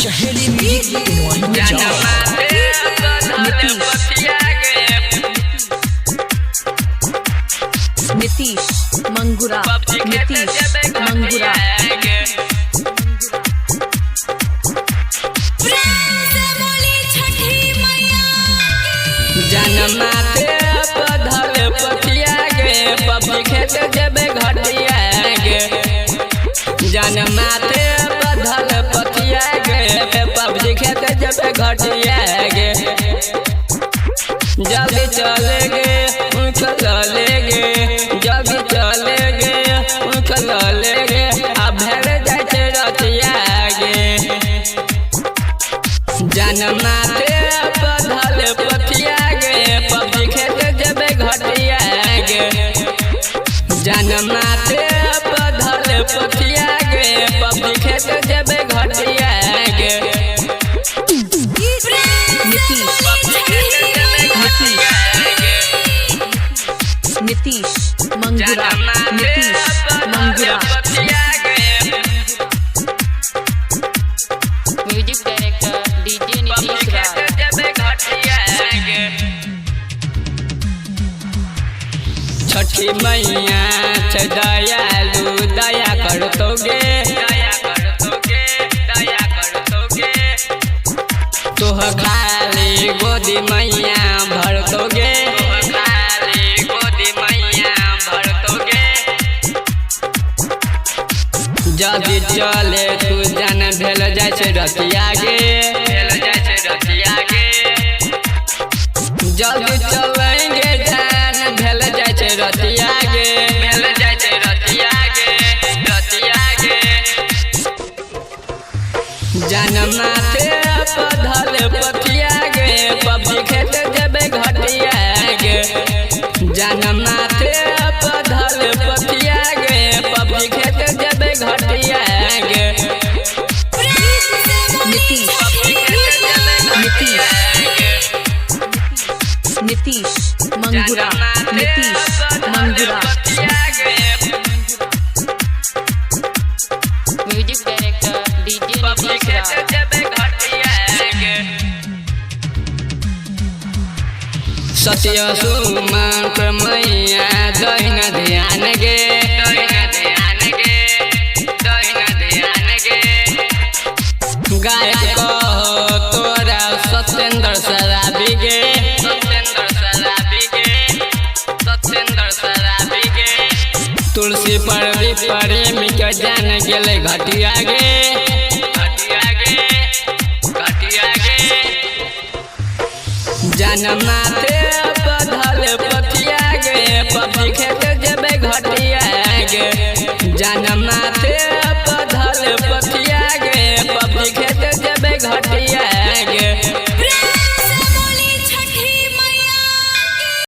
शहरी म्यूजिक नीतीश मंगुरा जनमाते पधल पतिया गे पबजी खेत जबे घटिया गे जनमाते पधल पतिया गे पबजी खेत जबे घटिया गे जल्दी चले गे चले गे जल्दी चले गे चले गे अब भेड़ जाते रतिया गे जनमाते पधल पतिया गे पबजी खेत जबे घटिया गे जनमाते पधल पतिया गे पबजी खेत जबे घटिया गे Nitish Mangura music director DJ Nitish Raj. Chhathi Maiya छ दयालु दया कर तोगे तोह खाली गोदी मैया भर तोगे जल्दी चले तू जान भेल जाय छै रतिया गे जल्दी चलेंगे जान भेल जाय छै रतिया गे जनमाते पधल पतिया गे पबजी खेत जबे घटिया गे जनमाते पधल पतिया गे पबजी खेत जबे घटिया गे Nitish Mangura music director DJ Nitish Raj. सत्य सुमंत मैया दैन ध्यान गे गायक कहो तोरा सत्येंद्र शराबी गे तुलसी प्रेमी के जान गेले घटिया गे जनमाते